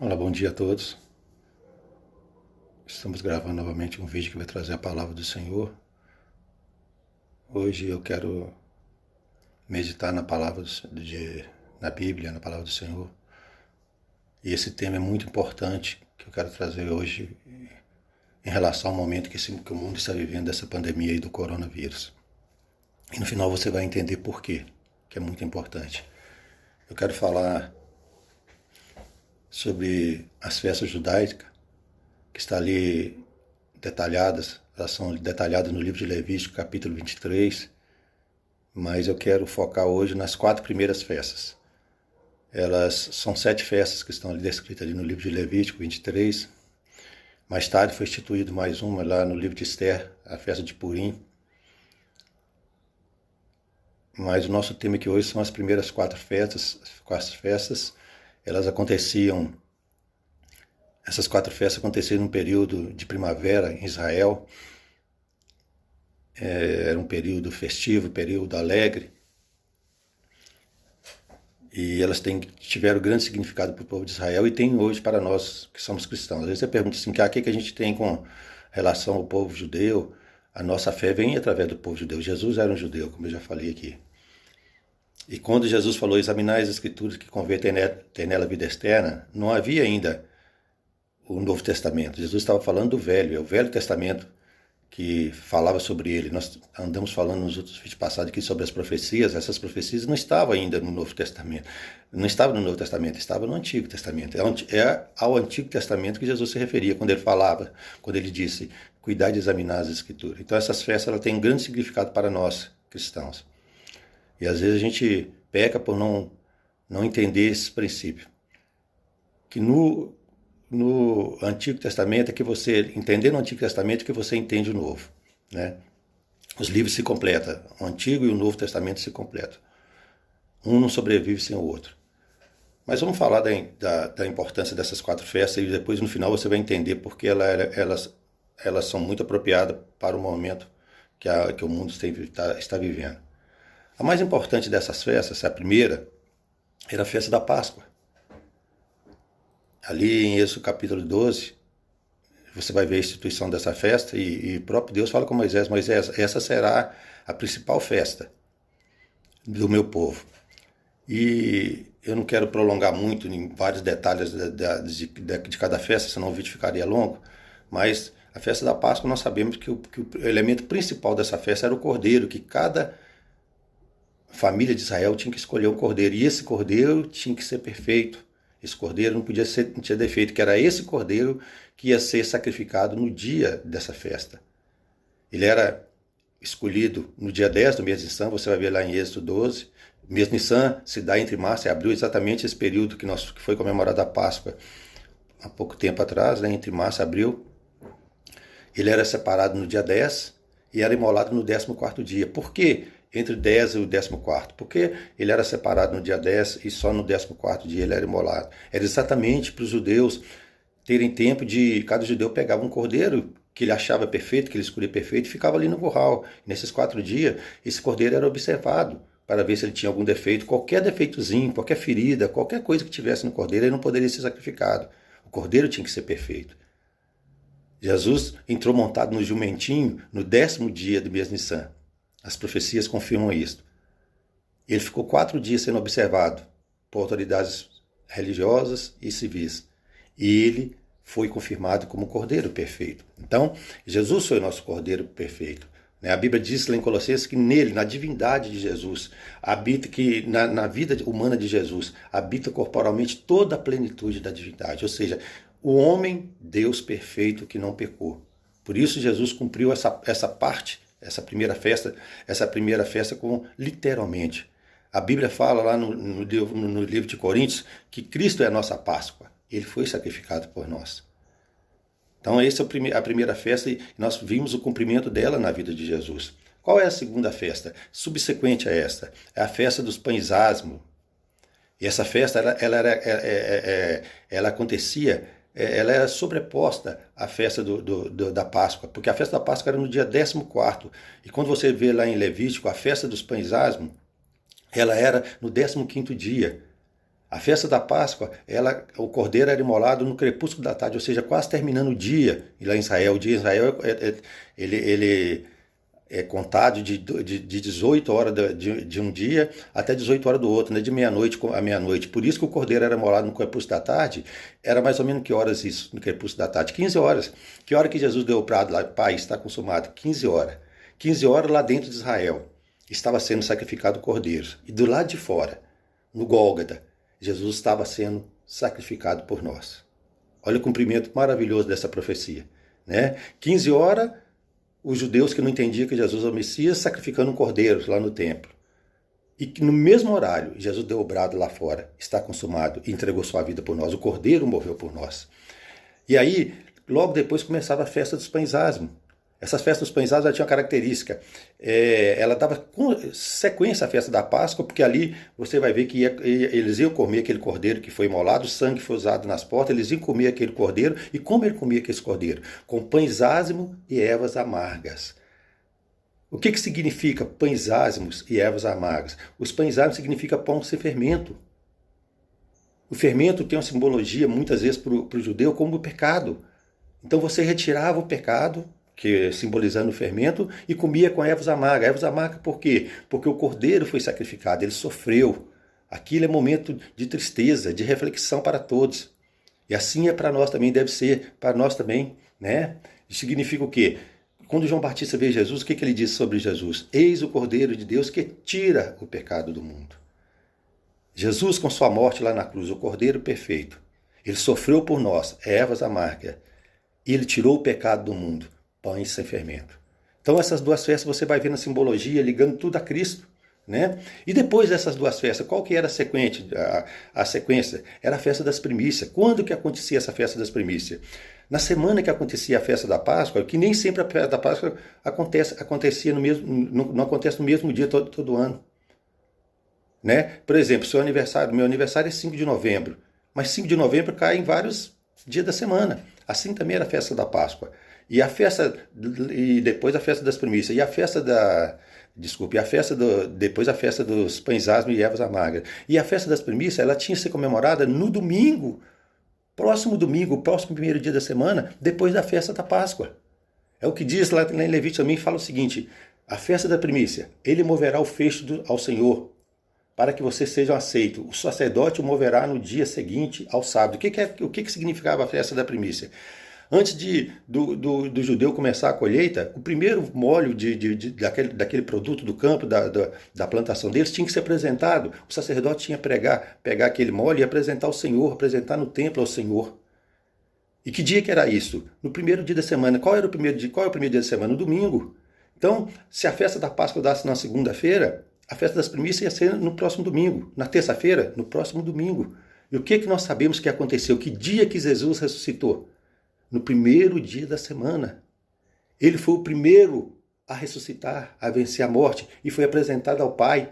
Olá, bom dia a todos. Estamos gravando novamente um vídeo que vai trazer a palavra do Senhor. Hoje eu quero meditar na palavra na Bíblia, na palavra do Senhor. E esse tema é muito importante que eu quero trazer hoje em relação ao momento que o mundo está vivendo dessa pandemia aí do coronavírus. E no final você vai entender por quê, que é muito importante. Eu quero falar sobre as festas judaicas, que está ali detalhadas, elas são detalhadas no livro de Levítico, capítulo 23, mas eu quero focar hoje nas 4 primeiras festas. Elas são 7 festas que estão ali descritas ali no livro de Levítico 23. Mais tarde foi instituído mais uma lá no livro de Esther, a festa de Purim. Mas o nosso tema aqui hoje são as primeiras 4 festas. Elas aconteciam, essas 4 festas aconteceram num período de primavera em Israel. Era um período festivo, período alegre. E elas tiveram grande significado para o povo de Israel e tem hoje para nós que somos cristãos. Às vezes você pergunta assim, o que a gente tem com relação ao povo judeu? A nossa fé vem através do povo judeu. Jesus era um judeu, como eu já falei aqui. E quando Jesus falou, examinai as escrituras que convém ter nela vida externa, não havia ainda o Novo Testamento. Jesus estava falando do Velho, é o Velho Testamento que falava sobre ele. Nós andamos falando nos outros vídeos passados aqui sobre as profecias. Essas profecias não estavam ainda no Novo Testamento. Não estavam no Novo Testamento, estavam no Antigo Testamento. É ao Antigo Testamento que Jesus se referia quando ele falava, quando ele disse, cuidai de examinar as Escrituras. Então essas festas elas têm um grande significado para nós, cristãos. E às vezes a gente peca por não entender esse princípio. Que no Antigo Testamento é que você, entendendo o Antigo Testamento, é que você entende o Novo, né? Os livros se completam, o Antigo e o Novo Testamento se completam. Um não sobrevive sem o outro. Mas vamos falar da importância dessas 4 festas e depois no final você vai entender porque elas são muito apropriadas para o momento que o mundo está vivendo. A mais importante dessas festas, a primeira, era a festa da Páscoa. Ali em Êxodo capítulo 12, você vai ver a instituição dessa festa e o próprio Deus fala com Moisés, Moisés, essa será a principal festa do meu povo. E eu não quero prolongar muito em vários detalhes de cada festa, senão o vídeo ficaria longo, mas a festa da Páscoa nós sabemos que o elemento principal dessa festa era o cordeiro, que cada família de Israel tinha que escolher um cordeiro, e esse cordeiro tinha que ser perfeito. Esse cordeiro não tinha defeito, que era esse cordeiro que ia ser sacrificado no dia dessa festa. Ele era escolhido no dia 10 do mês de Nissan, você vai ver lá em Êxodo 12. O mês de Nissan se dá entre março e abril, exatamente esse período que foi comemorada a Páscoa há pouco tempo atrás, né, entre março e abril. Ele era separado no dia 10 e era imolado no 14º dia. Por quê? Entre o 10 e o 14º, porque ele era separado no dia 10 e só no 14º dia ele era imolado. Era exatamente para os judeus terem tempo de... Cada judeu pegava um cordeiro que ele achava perfeito, que ele escolhia perfeito, e ficava ali no curral. Nesses 4 dias, esse cordeiro era observado para ver se ele tinha algum defeito, qualquer defeitozinho, qualquer ferida, qualquer coisa que tivesse no cordeiro, ele não poderia ser sacrificado. O cordeiro tinha que ser perfeito. Jesus entrou montado no jumentinho no 10º dia do mês de Nissan. As profecias confirmam isso. Ele ficou 4 dias sendo observado por autoridades religiosas e civis. E ele foi confirmado como Cordeiro perfeito. Então, Jesus foi o nosso Cordeiro perfeito. A Bíblia diz lá em Colossenses que nele, na divindade de Jesus, habita que na vida humana de Jesus, habita corporalmente toda a plenitude da divindade. Ou seja, o homem, Deus perfeito que não pecou. Por isso Jesus cumpriu essa parte, essa primeira festa com literalmente. A Bíblia fala lá no livro de Coríntios que Cristo é a nossa Páscoa. Ele foi sacrificado por nós. Então essa é a primeira festa e nós vimos o cumprimento dela na vida de Jesus. Qual é a segunda festa? Subsequente a esta, é a festa dos pães asmos. E essa festa ela acontecia, ela era sobreposta à festa da Páscoa, porque a festa da Páscoa era no dia 14º. E quando você vê lá em Levítico, a festa dos pães asmos, ela era no 15º dia. A festa da Páscoa, o cordeiro era imolado no crepúsculo da tarde, ou seja, quase terminando o dia. E lá em Israel, o dia em Israel, ele é contado de 18 horas de um dia até 18 horas do outro, né? De meia-noite a meia-noite. Por isso que o cordeiro era imolado no crepúsculo da tarde. Era mais ou menos que horas isso, no crepúsculo da tarde? 15 horas. Que hora que Jesus deu o prado lá? Pai, está consumado. 15 horas. 15 horas lá dentro de Israel. Estava sendo sacrificado o cordeiro. E do lado de fora, no Gólgota, Jesus estava sendo sacrificado por nós. Olha o cumprimento maravilhoso dessa profecia, né? 15 horas, os judeus que não entendiam que Jesus é o Messias, sacrificando um cordeiro lá no templo. E que no mesmo horário, Jesus deu o brado lá fora, está consumado, e entregou sua vida por nós. O cordeiro morreu por nós. E aí, logo depois começava a festa dos pães asmos. Essas festas dos pães asmos tinham uma característica. Ela dava sequência à festa da Páscoa, porque ali você vai ver que eles iam comer aquele cordeiro que foi imolado, o sangue foi usado nas portas, eles iam comer aquele cordeiro. E como ele comia aquele cordeiro? Com pães asmos e ervas amargas. O que significa pães asmos e ervas amargas? Os pães asmos significa pão sem fermento. O fermento tem uma simbologia, muitas vezes, para o judeu, como o pecado. Então você retirava o pecado, que simbolizando o fermento, e comia com ervas amargas. Ervas amargas por quê? Porque o cordeiro foi sacrificado, ele sofreu. Aquilo é momento de tristeza, de reflexão para todos. E assim é para nós também, deve ser para nós também, né? Isso significa o quê? Quando João Batista vê Jesus, o que ele diz sobre Jesus? Eis o Cordeiro de Deus que tira o pecado do mundo. Jesus, com sua morte lá na cruz, o Cordeiro perfeito, ele sofreu por nós, ervas amargas, e ele tirou o pecado do mundo, pães sem fermento. Então essas duas festas você vai ver na simbologia, ligando tudo a Cristo, né? E depois dessas duas festas, qual que era a sequência? Era a festa das primícias. Quando que acontecia essa festa das primícias? Na semana que acontecia a festa da Páscoa, que nem sempre a festa da Páscoa acontecia não acontece no mesmo dia todo ano. Né? Por exemplo, meu aniversário é 5 de novembro, mas 5 de novembro cai em vários dias da semana. Assim também era a festa da Páscoa. E depois a festa das primícias. E a festa depois a festa dos pães asmos e ervas amargas. E a festa das primícias, ela tinha que ser comemorada no domingo, próximo primeiro dia da semana, depois da festa da Páscoa. É o que diz lá em Levítico também, fala o seguinte: a festa da primícia, ele moverá o feixe ao Senhor, para que vocês sejam aceitos. O sacerdote o moverá no dia seguinte ao sábado. O que significava a festa da primícia? Antes do judeu começar a colheita, o primeiro molho daquele produto do campo, da plantação deles, tinha que ser apresentado. O sacerdote tinha que pegar aquele molho e apresentar ao Senhor, apresentar no templo ao Senhor. E que dia que era isso? No primeiro dia da semana. Qual é o primeiro dia da semana? No domingo. Então, se a festa da Páscoa dasse na segunda-feira, a festa das primícias ia ser no próximo domingo. Na terça-feira, no próximo domingo. E o que nós sabemos que aconteceu? Que dia que Jesus ressuscitou? No primeiro dia da semana. Ele foi o primeiro a ressuscitar, a vencer a morte, e foi apresentado ao Pai.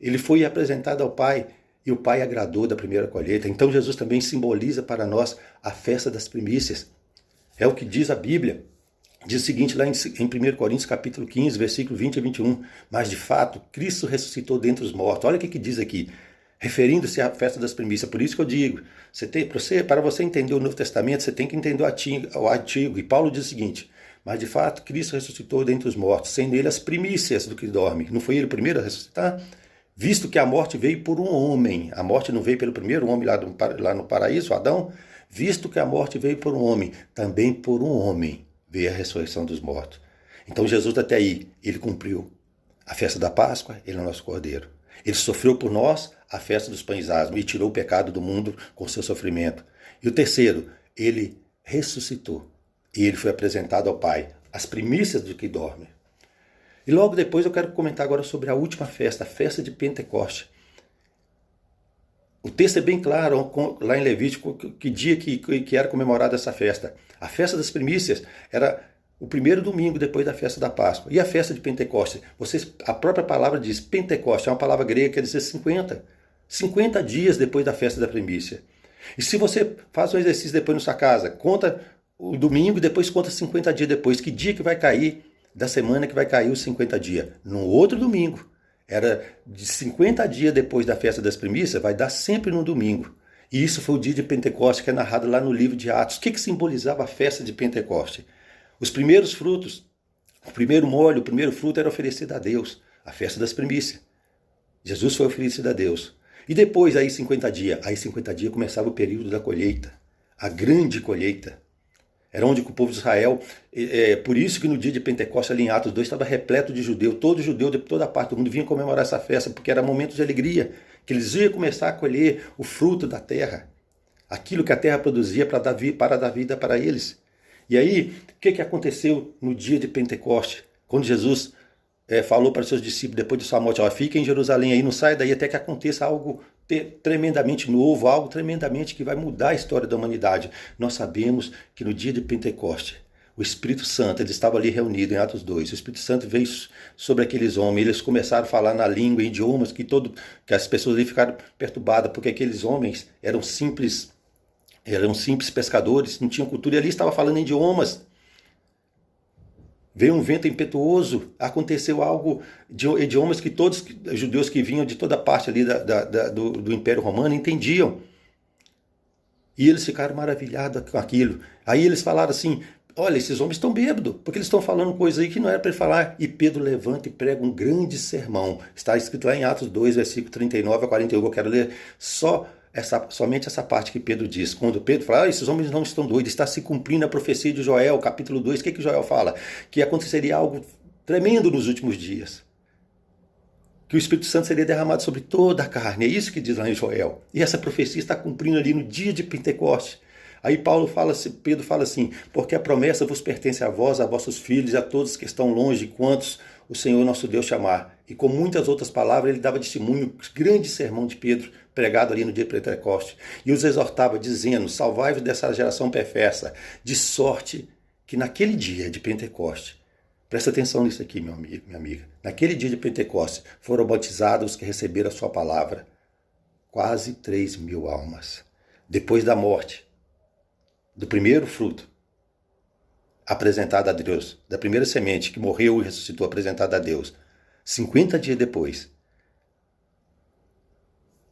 Ele foi apresentado ao Pai, e o Pai agradou da primeira colheita. Então Jesus também simboliza para nós a festa das primícias. É o que diz a Bíblia. Diz o seguinte lá em 1 Coríntios capítulo 15, versículo 20 a 21. Mas de fato, Cristo ressuscitou dentre os mortos. Olha o que diz aqui. Referindo-se à festa das primícias. Por isso que eu digo, para você entender o Novo Testamento, você tem que entender o Antigo. E Paulo diz o seguinte: mas de fato, Cristo ressuscitou dentre os mortos, sendo ele as primícias do que dorme. Não foi ele o primeiro a ressuscitar? Visto que a morte veio por um homem. A morte não veio pelo primeiro homem lá no paraíso, Adão. Visto que a morte veio por um homem, também por um homem veio a ressurreição dos mortos. Então Jesus até aí, ele cumpriu a festa da Páscoa, ele é o nosso Cordeiro. Ele sofreu por nós a festa dos pães asmos e tirou o pecado do mundo com seu sofrimento. E o terceiro, ele ressuscitou. E ele foi apresentado ao Pai, as primícias do que dorme. E logo depois eu quero comentar agora sobre a última festa, a festa de Pentecoste. O texto é bem claro lá em Levítico que dia que era comemorada essa festa. A festa das primícias era o primeiro domingo depois da festa da Páscoa. E a festa de Pentecoste? A própria palavra diz Pentecoste, é uma palavra grega que quer dizer 50. 50 dias depois da festa da primícia. E se você faz um exercício depois na sua casa, conta o domingo e depois conta 50 dias depois. Que dia que vai cair da semana que vai cair os 50 dias? No outro domingo. Era de 50 dias depois da festa das primícias, vai dar sempre no domingo. E isso foi o dia de Pentecostes, que é narrado lá no livro de Atos. O que simbolizava a festa de Pentecostes? Os primeiros frutos, o primeiro molho, o primeiro fruto era oferecido a Deus, a festa das primícias. Jesus foi oferecido a Deus. E depois, aí 50 dias começava o período da colheita, a grande colheita. Era onde o povo de Israel, por isso que no dia de Pentecostes, ali em Atos 2, estava repleto de judeu. Todo judeu de toda parte do mundo vinha comemorar essa festa, porque era momento de alegria, que eles iam começar a colher o fruto da terra, aquilo que a terra produzia para dar vida para eles. E aí, o que aconteceu no dia de Pentecostes? Quando Jesus falou para os seus discípulos, depois de sua morte, fica em Jerusalém aí, não sai daí até que aconteça algo tremendamente novo, algo tremendamente que vai mudar a história da humanidade. Nós sabemos que no dia de Pentecostes, o Espírito Santo, ele estava ali reunido em Atos 2, o Espírito Santo veio sobre aqueles homens, eles começaram a falar na língua, em idiomas, que as pessoas ali ficaram perturbadas, porque aqueles homens eram simples pescadores, não tinham cultura, e ali estava falando em idiomas. Veio um vento impetuoso, aconteceu algo de idiomas que todos os judeus que vinham de toda parte ali do Império Romano entendiam. E eles ficaram maravilhados com aquilo. Aí eles falaram assim, olha, esses homens estão bêbados, porque eles estão falando coisa aí que não era para ele falar. E Pedro levanta e prega um grande sermão. Está escrito lá em Atos 2, versículo 39 a 41. Eu quero ler somente essa parte que Pedro diz. Quando Pedro fala, esses homens não estão doidos, está se cumprindo a profecia de Joel, capítulo 2. O que Joel fala? Que aconteceria algo tremendo nos últimos dias. Que o Espírito Santo seria derramado sobre toda a carne. É isso que diz lá em Joel. E essa profecia está cumprindo ali no dia de Pentecostes. Aí Pedro fala assim, porque a promessa vos pertence a vós, a vossos filhos, a todos que estão longe, quantos o Senhor nosso Deus chamar. E com muitas outras palavras ele dava testemunho, grande sermão de Pedro, pregado ali no dia de Pentecostes. E os exortava dizendo, salvai-vos dessa geração perversa, de sorte que naquele dia de Pentecostes, presta atenção nisso aqui, meu amigo, minha amiga, naquele dia de Pentecostes foram batizados os que receberam a sua palavra, quase 3.000 almas. Depois da morte, do primeiro fruto apresentado a Deus, da primeira semente que morreu e ressuscitou apresentada a Deus, 50 dias depois,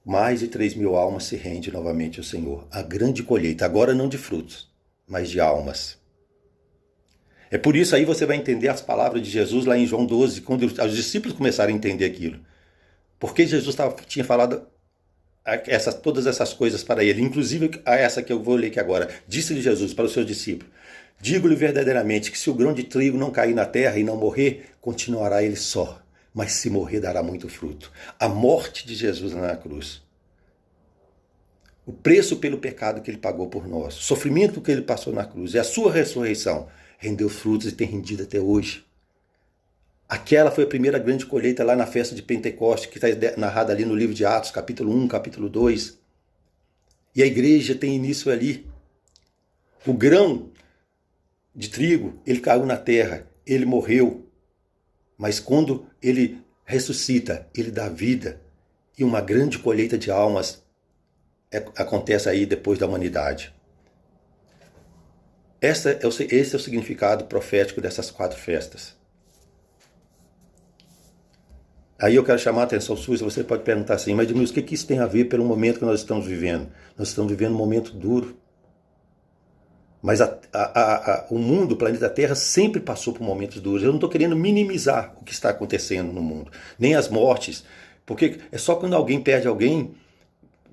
mais de 3.000 almas se rende novamente ao Senhor. A grande colheita, agora não de frutos, mas de almas. É por isso aí você vai entender as palavras de Jesus lá em João 12, quando os discípulos começaram a entender aquilo. Porque Jesus tinha falado todas essas coisas para ele, inclusive a essa que eu vou ler aqui agora. Disse-lhe Jesus para os seus discípulos, digo-lhe verdadeiramente que se o grão de trigo não cair na terra e não morrer, continuará ele só. Mas se morrer, dará muito fruto. A morte de Jesus na cruz, o preço pelo pecado que ele pagou por nós, o sofrimento que ele passou na cruz e a sua ressurreição rendeu frutos e tem rendido até hoje. Aquela foi a primeira grande colheita lá na festa de Pentecostes, que está narrada ali no livro de Atos, capítulo 1, capítulo 2. E a igreja tem início ali. O grão de trigo, ele caiu na terra, ele morreu. Mas quando ele ressuscita, ele dá vida. E uma grande colheita de almas acontece aí depois da humanidade. Esse é o significado profético dessas 4 festas. Aí eu quero chamar a atenção sua, você pode perguntar assim, mas Edmilson, o que isso tem a ver pelo momento que nós estamos vivendo? Nós estamos vivendo um momento duro. Mas o mundo, o planeta Terra, sempre passou por momentos duros. Eu não estou querendo minimizar o que está acontecendo no mundo, nem as mortes, porque é só quando alguém perde alguém,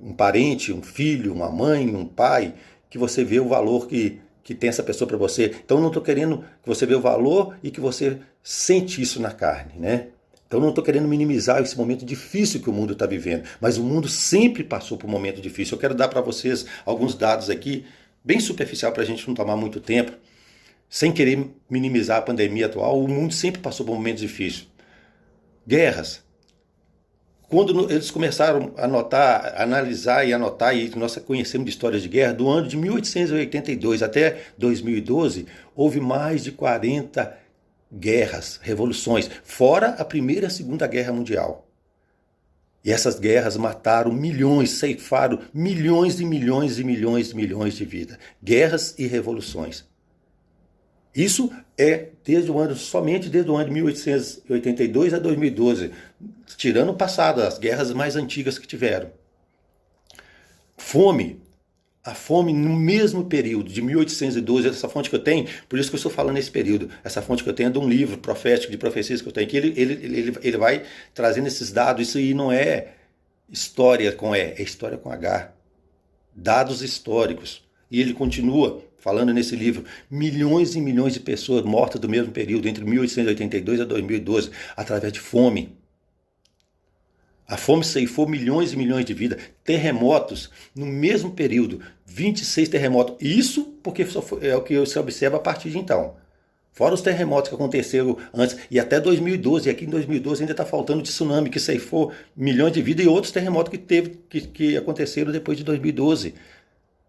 um parente, um filho, uma mãe, um pai, que você vê o valor que tem essa pessoa para você. Então eu não estou querendo que você vê o valor e que você sente isso na carne, né? Então não estou querendo minimizar esse momento difícil que o mundo está vivendo, mas o mundo sempre passou por um momento difícil. Eu quero dar para vocês alguns dados aqui, bem superficial para a gente não tomar muito tempo, sem querer minimizar a pandemia atual. O mundo sempre passou por momentos difíceis. Guerras. Quando eles começaram a analisar e anotar, e nós conhecemos de histórias de guerra, do ano de 1882 até 2012, houve mais de 40 guerras, revoluções, fora a Primeira e a Segunda Guerra Mundial. E essas guerras mataram milhões, ceifaram milhões e milhões e milhões e milhões de vidas. Guerras e revoluções. Isso é somente desde o ano de 1882 a 2012, tirando o passado, as guerras mais antigas que tiveram. Fome. A fome no mesmo período, de 1812, essa fonte que eu tenho, por isso que eu estou falando nesse período, essa fonte que eu tenho é de um livro profético de profecias que eu tenho, que ele vai trazendo esses dados, isso aí não é história com E, é história com H. Dados históricos. E ele continua falando nesse livro, milhões e milhões de pessoas mortas do mesmo período, entre 1882 a 2012, através de fome. A fome ceifou milhões e milhões de vidas. Terremotos, no mesmo período, 26 terremotos. Isso porque é o que se observa a partir de então. Fora os terremotos que aconteceram antes, e até 2012, e aqui em 2012 ainda está faltando de tsunami, que ceifou milhões de vidas, e outros terremotos que aconteceram depois de 2012.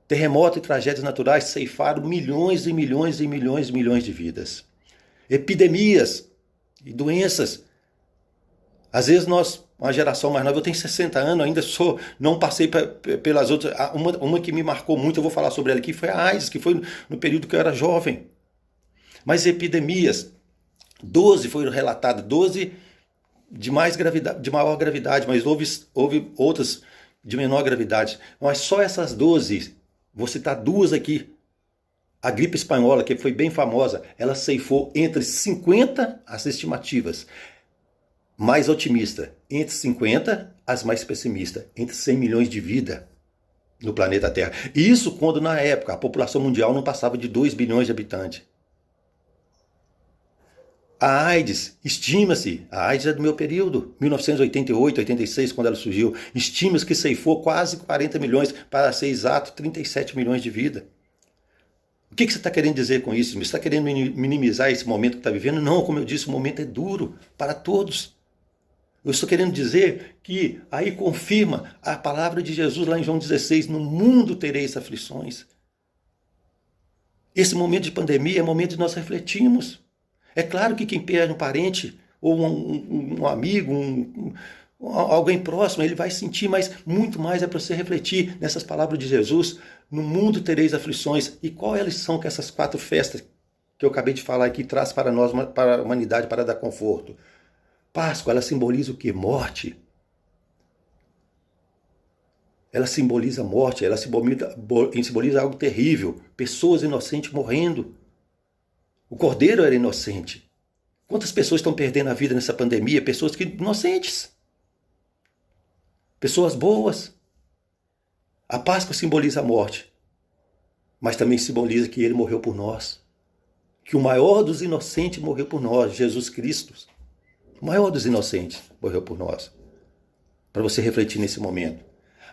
Terremotos e tragédias naturais ceifaram milhões e milhões e milhões e milhões de vidas. Epidemias e doenças. Às vezes uma geração mais nova, eu tenho 60 anos, ainda não passei pelas outras. Uma que me marcou muito, eu vou falar sobre ela aqui, foi a AIDS, que foi no período que eu era jovem. Mas epidemias, 12 foram relatadas, 12 de maior gravidade, mas houve outras de menor gravidade. Mas só essas 12, vou citar duas aqui. A gripe espanhola, que foi bem famosa, ela ceifou entre 50, as estimativas, mais otimista, entre 50 as mais pessimistas, entre 100 milhões de vidas no planeta Terra. Isso quando na época a população mundial não passava de 2 bilhões de habitantes. A AIDS, estima-se, a AIDS é do meu período, 1988, 86, quando ela surgiu, estima-se que ceifou quase 40 milhões, para ser exato, 37 milhões de vidas. O que você está querendo dizer com isso? Você está querendo minimizar esse momento que está vivendo? Não, como eu disse, o momento é duro para todos. Eu estou querendo dizer que aí confirma a palavra de Jesus lá em João 16, no mundo tereis aflições. Esse momento de pandemia é momento de nós refletirmos. É claro que quem perde um parente, ou um amigo, alguém próximo, ele vai sentir, mas muito mais é para você refletir nessas palavras de Jesus. No mundo tereis aflições. E qual é a lição que essas 4 festas que eu acabei de falar aqui traz para nós, para a humanidade, para dar conforto? Páscoa, ela simboliza o quê? Morte. Ela simboliza morte, ela simboliza algo terrível. Pessoas inocentes morrendo. O Cordeiro era inocente. Quantas pessoas estão perdendo a vida nessa pandemia? Pessoas inocentes. Pessoas boas. A Páscoa simboliza a morte, mas também simboliza que ele morreu por nós. Que o maior dos inocentes morreu por nós, Jesus Cristo. O maior dos inocentes morreu por nós. Para você refletir nesse momento.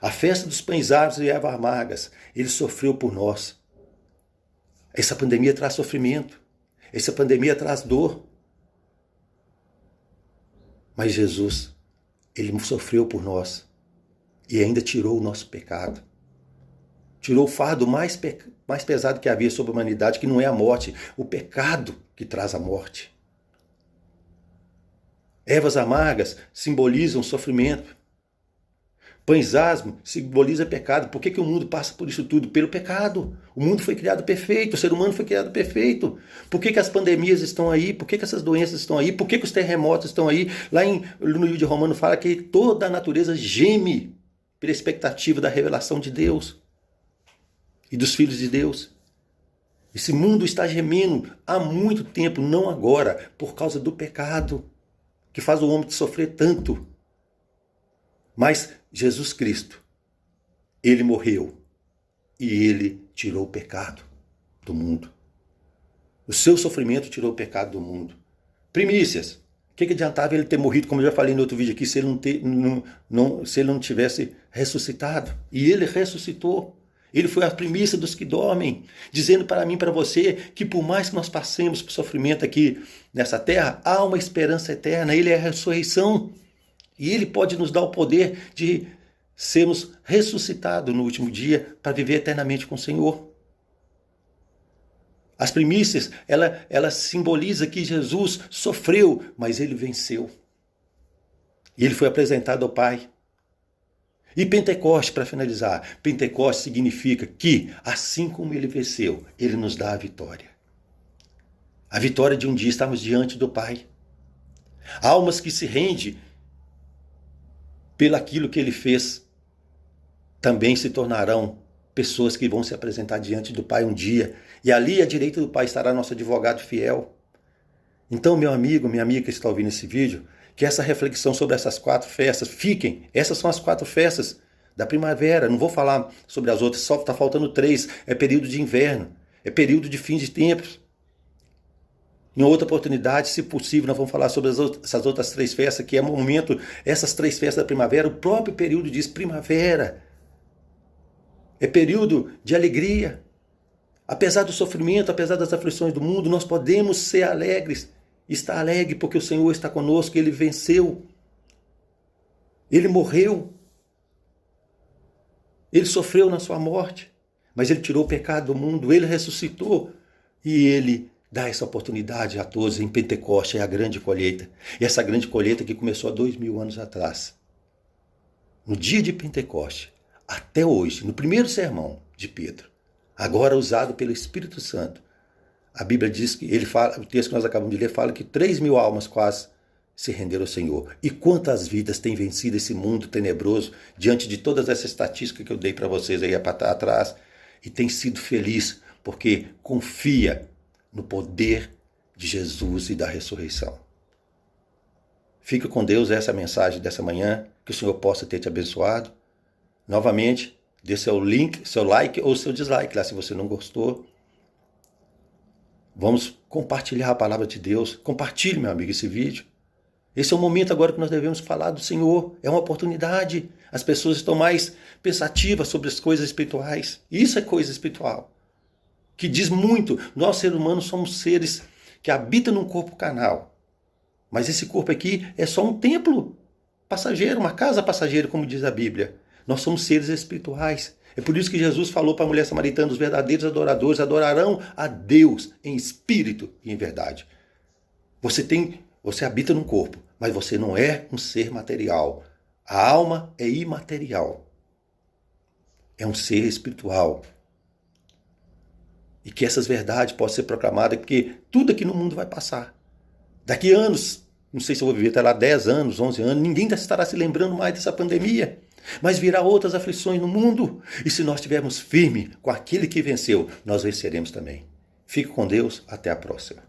A festa dos pães asmos e ervas amargas, ele sofreu por nós. Essa pandemia traz sofrimento. Essa pandemia traz dor. Mas Jesus, ele sofreu por nós. E ainda tirou o nosso pecado. Tirou o fardo mais pesado que havia sobre a humanidade, que não é a morte. O pecado que traz a morte. Ervas amargas simbolizam sofrimento. Pães asmos simboliza pecado. Por que o mundo passa por isso tudo? Pelo pecado. O mundo foi criado perfeito, o ser humano foi criado perfeito. Por que as pandemias estão aí? Por que essas doenças estão aí? Por que os terremotos estão aí? Lá no livro de Romanos fala que toda a natureza geme pela expectativa da revelação de Deus e dos filhos de Deus. Esse mundo está gemendo há muito tempo, não agora, por causa do pecado, que faz o homem sofrer tanto. Mas Jesus Cristo, ele morreu e ele tirou o pecado do mundo. O seu sofrimento tirou o pecado do mundo. Primícias. O que adiantava ele ter morrido, como eu já falei no outro vídeo aqui, se ele não tivesse ressuscitado? E ele ressuscitou. Ele foi a primícia dos que dormem, dizendo para mim e para você que por mais que nós passemos por sofrimento aqui nessa terra, há uma esperança eterna. Ele é a ressurreição. E ele pode nos dar o poder de sermos ressuscitados no último dia para viver eternamente com o Senhor. As primícias, ela simboliza que Jesus sofreu, mas ele venceu. E ele foi apresentado ao Pai. E Pentecoste, para finalizar, Pentecoste significa que, assim como ele venceu, ele nos dá a vitória. A vitória de um dia estarmos diante do Pai. Almas que se rendem pelaquilo que Ele fez, também se tornarão pessoas que vão se apresentar diante do Pai um dia. E ali à direita do Pai estará nosso advogado fiel. Então, meu amigo, minha amiga que está ouvindo esse vídeo, que essa reflexão sobre essas 4 festas fiquem. Essas são as 4 festas da primavera. Não vou falar sobre as outras, só está faltando 3. É período de inverno, é período de fim de tempos. Em outra oportunidade, se possível, nós vamos falar sobre essas outras 3 festas, que é o momento, essas 3 festas da primavera, o próprio período diz primavera. É período de alegria. Apesar do sofrimento, apesar das aflições do mundo, nós podemos ser alegres. Estar alegre porque o Senhor está conosco, Ele venceu. Ele morreu. Ele sofreu na sua morte, mas Ele tirou o pecado do mundo, Ele ressuscitou e Ele dá essa oportunidade a todos em Pentecostes, é a grande colheita. E essa grande colheita que começou há 2000 anos atrás. No dia de Pentecostes, até hoje, no primeiro sermão de Pedro, agora usado pelo Espírito Santo, a Bíblia diz que ele fala, o texto que nós acabamos de ler fala que 3.000 almas quase se renderam ao Senhor. E quantas vidas têm vencido esse mundo tenebroso diante de todas essas estatísticas que eu dei para vocês aí atrás, e tem sido feliz porque confia no poder de Jesus e da ressurreição. Fica com Deus, essa é a mensagem dessa manhã, que o Senhor possa ter te abençoado. Novamente, dê seu link, seu like ou seu dislike lá se você não gostou. Vamos compartilhar a palavra de Deus. Compartilhe, meu amigo, esse vídeo. Esse é o momento agora que nós devemos falar do Senhor. É uma oportunidade. As pessoas estão mais pensativas sobre as coisas espirituais. Isso é coisa espiritual. Que diz muito. Nós, seres humanos, somos seres que habitam num corpo carnal. Mas esse corpo aqui é só um templo passageiro, uma casa passageira, como diz a Bíblia. Nós somos seres espirituais. É por isso que Jesus falou para a mulher samaritana, os verdadeiros adoradores adorarão a Deus em espírito e em verdade. Você habita num corpo, mas você não é um ser material. A alma é imaterial. É um ser espiritual. E que essas verdades possam ser proclamadas, porque tudo aqui no mundo vai passar. Daqui a anos, não sei se eu vou viver até lá 10 anos, 11 anos, ninguém estará se lembrando mais dessa pandemia. Mas virá outras aflições no mundo. E se nós estivermos firmes com aquele que venceu, nós venceremos também. Fique com Deus. Até a próxima.